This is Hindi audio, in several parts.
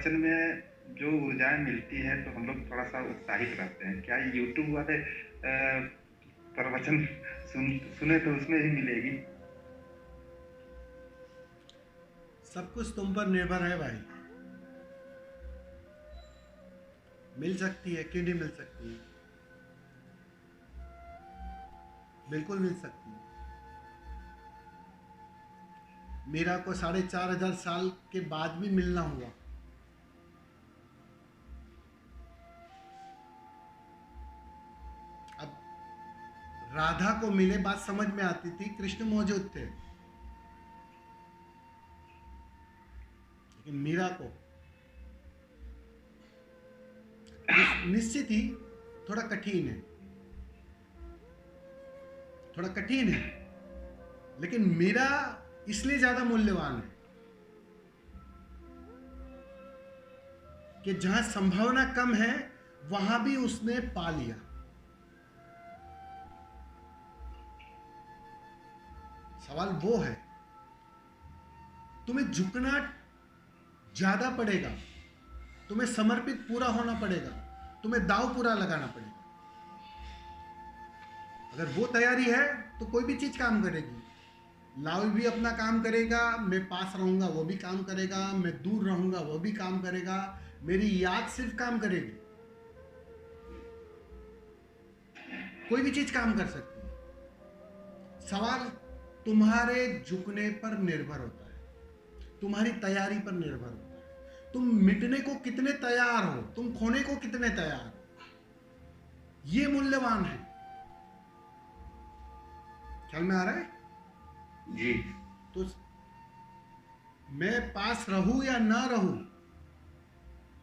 प्रवचन में जो ऊर्जाएं मिलती है तो हम लोग थोड़ा सा उत्साहित रहते हैं। क्या यूट्यूब वाले प्रवचन सुने तो उसमें भी मिलेगी? सब कुछ तुम पर निर्भर है भाई। मिल सकती है, क्यों नहीं मिल सकती? बिल्कुल मिल सकती है। मीरा को 4,500 साल के बाद भी मिलना हुआ। अब राधा को मिले, बात समझ में आती थी, कृष्ण मौजूद थे, लेकिन मीरा को निश्चित ही थोड़ा कठिन है, थोड़ा कठिन है, लेकिन मीरा इसलिए ज्यादा मूल्यवान है कि जहां संभावना कम है वहां भी उसने पा लिया। सवाल वो है, तुम्हें झुकना ज्यादा पड़ेगा, तुम्हें समर्पित पूरा होना पड़ेगा, तुम्हें दाव पूरा लगाना पड़ेगा। अगर वो तैयारी है तो कोई भी चीज काम करेगी। लाल भी अपना काम करेगा, मैं पास रहूंगा वो भी काम करेगा, मैं दूर रहूंगा वो भी काम करेगा, मेरी याद सिर्फ काम करेगी। कोई भी चीज काम कर सकती है। सवाल तुम्हारे झुकने पर निर्भर होता है, तुम्हारी तैयारी पर निर्भर होता है। तुम मिटने को कितने तैयार हो, तुम खोने को कितने तैयार हो, ये मूल्यवान है। ख्याल में आ रहा है जी। तो मैं पास रहूं या ना रहूं,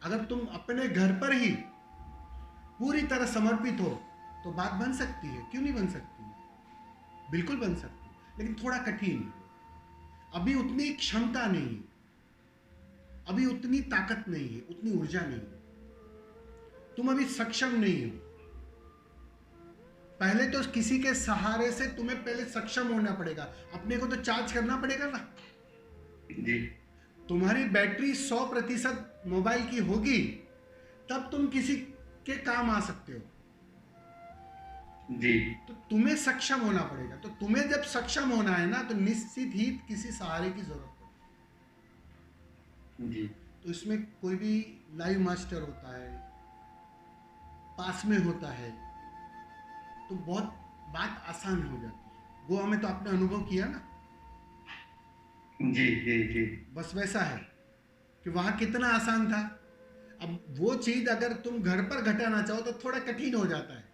अगर तुम अपने घर पर ही पूरी तरह समर्पित हो तो बात बन सकती है। क्यों नहीं बन सकती? बिल्कुल बन सकती है, लेकिन थोड़ा कठिन है। अभी उतनी क्षमता नहीं है, अभी उतनी ताकत नहीं है, उतनी ऊर्जा नहीं है, तुम अभी सक्षम नहीं हो। पहले तो किसी के सहारे से तुम्हें पहले सक्षम होना पड़ेगा। अपने को तो चार्ज करना पड़ेगा ना। जी। तुम्हारी बैटरी 100% मोबाइल की होगी तब तुम किसी के काम आ सकते हो। जी। तो तुम्हें सक्षम होना पड़ेगा। तो तुम्हें जब सक्षम होना है ना, तो निश्चित ही किसी सहारे की जरूरत पड़ेगी। जी। तो इसमें कोई भी लाइव मास्टर होता है, पास में होता है, तो बहुत बात आसान हो जाती है। गोवा में तो आपने अनुभव किया ना। जी जी जी। बस वैसा है कि वहां कितना आसान था। अब वो चीज अगर तुम घर पर घटाना चाहो तो थोड़ा कठिन हो जाता है।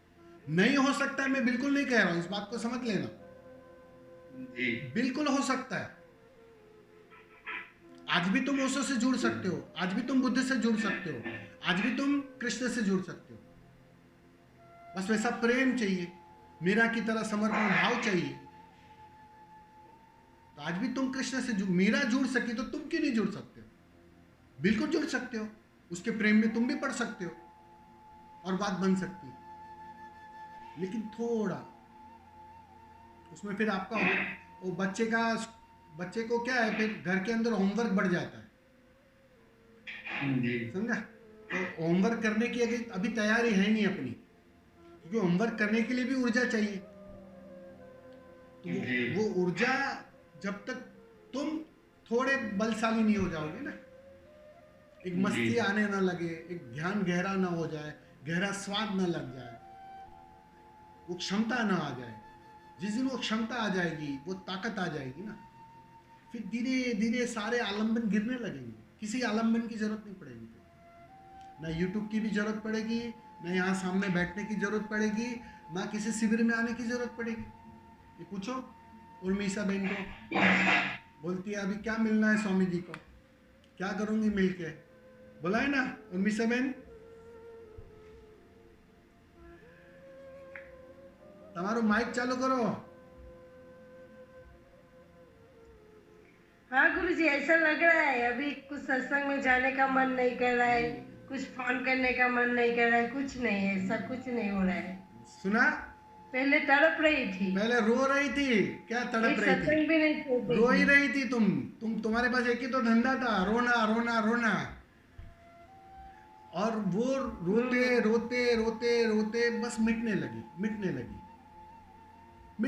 नहीं हो सकता है, मैं बिल्कुल नहीं कह रहा हूं, इस बात को समझ लेना। जी। बिल्कुल हो सकता है। आज भी तुम ओशो से जुड़ सकते हो, आज भी तुम बुद्ध से जुड़ सकते हो, आज भी तुम कृष्ण से जुड़ सकते हो। बस वैसा प्रेम चाहिए, मीरा की तरह समर्पण भाव चाहिए। तो आज भी तुम कृष्ण से मीरा जुड़ सकी तो तुम क्यों नहीं जुड़ सकते हो? बिल्कुल जुड़ सकते हो। उसके प्रेम में तुम भी पढ़ सकते हो और बात बन सकती है। लेकिन थोड़ा उसमें फिर आपका वो बच्चे को क्या है, फिर घर के अंदर होमवर्क बढ़ जाता है। जी। समझा? तो होमवर्क करने की अभी तैयारी है नहीं अपनी, क्योंकि होमवर्क करने के लिए भी ऊर्जा चाहिए। तो वो ऊर्जा जब तक तुम थोड़े बलशाली नहीं हो जाओगे ना, एक मस्ती आने ना लगे, एक ध्यान गहरा ना हो जाए, गहरा स्वाद ना लग जाए, वो क्षमता ना आ जाए। जिस दिन वो क्षमता आ जाएगी, वो ताकत आ जाएगी ना, फिर धीरे धीरे सारे आलम्बन गिरने लगेंगे। किसी आलम्बन की जरूरत नहीं पड़ेगी। ना यूट्यूब की भी जरूरत पड़ेगी, ना यहाँ सामने बैठने की जरूरत पड़ेगी, ना किसी शिविर में आने की जरूरत पड़ेगी। ये पूछो उर्मिशा बहन को, बोलती है अभी क्या मिलना है स्वामी जी को, क्या करूंगी मिलके? बोला है ना उर्मिशा बहन? તમારું માઇક ચાલુ કરો। हाँ गुरुजी, ऐसा लग रहा है अभी कुछ सत्संग में जाने का मन नहीं कर रहा है, कुछ फोन करने का मन नहीं कर रहा है, कुछ नहीं है, ऐसा कुछ नहीं हो रहा है। सुना? पहले तड़प रही थी, पहले रो रही थी। क्या तड़प रही थी? सत्संग भी नहीं छोड़ती रो ही रही थी। तुम्हारे पास एक ही तो धंधा था, रोना रोना रोना। और वो रोते रोते रोते रोते बस मिट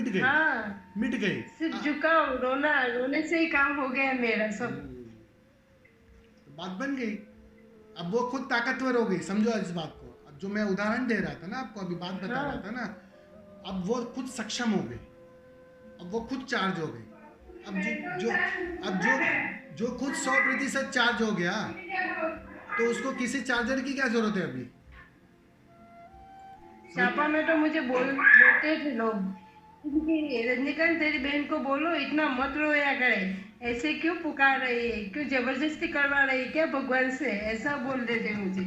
गई, हाँ, मिट गई। सिर्फ झुकाओ, रोना, रोने से ही काम हो गया मेरा सब। तो बात बन गई। अब वो खुद ताकतवर हो गई, समझो इस बात को। अब जो मैं उदाहरण दे रहा था ना आपको, अभी बात बता रहा था ना, अब वो खुद सक्षम हो गई, अब वो खुद चार्ज हो गई। अब जो खुद 100% चार्ज हो गया, तो उसको किसी चार्जर की क्या जरूरत है अभी? छापा में तो मुझे बोलते थे लोग कि रजनीकांत तेरी बहन को बोलो इतना मत रोया करे, ऐसे क्यों पुकार रही है, क्यों जबरदस्ती करवा रही है क्या भगवान से, ऐसा बोलते थे मुझे।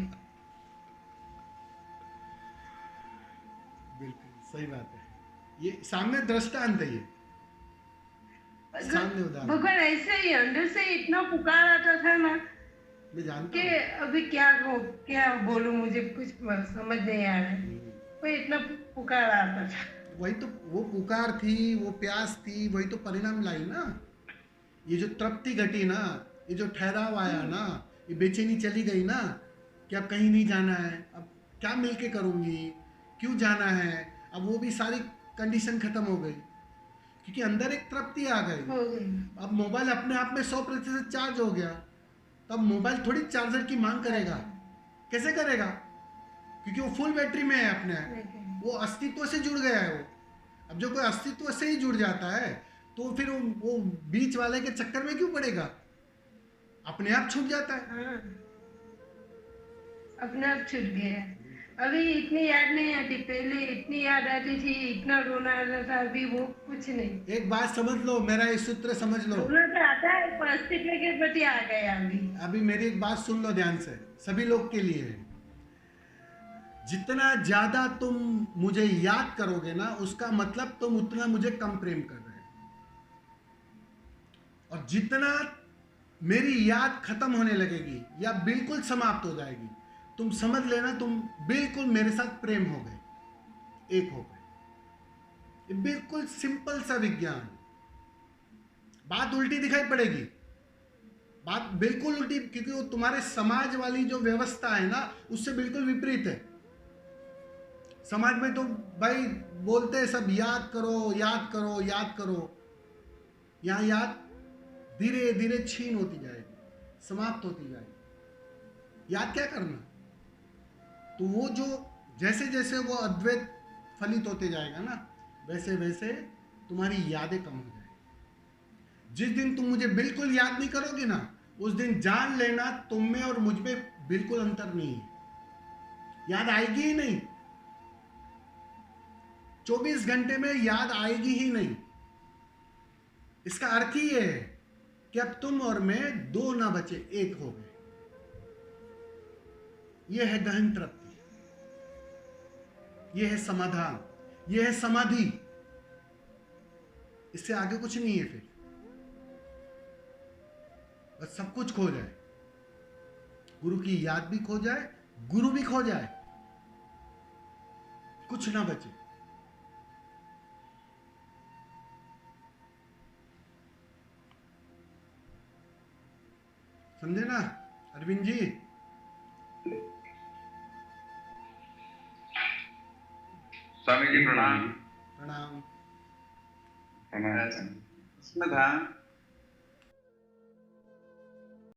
बिल्कुल सही बात है, ये सामने दृष्टांत है, ये सामने उदाहरण। भगवान ऐसे ही अंदर से इतना पुकार आता था ना मैं जानता कि हूँ। अभी क्या बोलूं, मुझे कुछ समझ नहीं आ रहा है। वो इतना पुकार आता था। वही तो, वो पुकार थी, वो प्यास थी, वही तो परिणाम लाई ना। ये जो तृप्ति घटी ना, ये जो ठहराव आया ना, ये बेचैनी चली गई ना कि अब कहीं नहीं जाना है, अब क्या मिलके करूँगी, क्यों जाना है, अब वो भी सारी कंडीशन खत्म हो गई, क्योंकि अंदर एक तृप्ति आ गई। अब मोबाइल अपने आप में 100% चार्ज हो गया, तब मोबाइल थोड़ी चार्जर की मांग करेगा, कैसे करेगा, क्योंकि वो फुल बैटरी में है अपने, वो अस्तित्व से जुड़ गया है वो। अब जो कोई अस्तित्व से ही जुड़ जाता है, तो फिर वो बीच वाले के चक्कर में क्यों पड़ेगा, अपने आप छूट जाता है। हाँ, अपने आप छूट गया। अभी इतनी याद नहीं आती, पहले इतनी याद आती थी, इतना रोना आता था, अभी वो कुछ नहीं। एक बात समझ लो, मेरा ये सूत्र समझ लो। रोना तो आता है, पर अस्तित्व के प्रति आ गया अभी। अभी मेरी एक बात सुन लो ध्यान से, सभी लोग के लिए है। जितना ज्यादा तुम मुझे याद करोगे ना, उसका मतलब तुम उतना मुझे कम प्रेम कर रहे हो। और जितना मेरी याद खत्म होने लगेगी या बिल्कुल समाप्त हो जाएगी, तुम समझ लेना तुम बिल्कुल मेरे साथ प्रेम हो गए, एक हो गए। ये बिल्कुल सिंपल सा विज्ञान। बात उल्टी दिखाई पड़ेगी, बात बिल्कुल उल्टी, क्योंकि वो तुम्हारे समाज वाली जो व्यवस्था है ना, उससे बिल्कुल विपरीत है। समाज में तो भाई बोलते हैं सब याद करो याद करो याद करो, यहां याद धीरे धीरे छीन होती जाएगी, समाप्त होती जाएगी। याद क्या करना, तो वो जो जैसे जैसे वो अद्वैत फलित होते जाएगा ना, वैसे वैसे तुम्हारी यादें कम हो जाएगी। जिस दिन तुम मुझे बिल्कुल याद नहीं करोगे ना, उस दिन जान लेना तुम में और मुझ में बिल्कुल अंतर नहीं है, याद आएगी ही नहीं। 24 घंटे में याद आएगी ही नहीं। इसका अर्थ ही यह है कि अब तुम और मैं दो ना बचे, एक हो गए। यह है गहन तृप्ति, यह है समाधान, यह है समाधि। इससे आगे कुछ नहीं है। फिर बस सब कुछ खो जाए, गुरु की याद भी खो जाए, गुरु भी खो जाए, कुछ ना बचे। समझे ना अरविंद जी? स्वामी जी प्रणाम। प्रणाम। इसमें था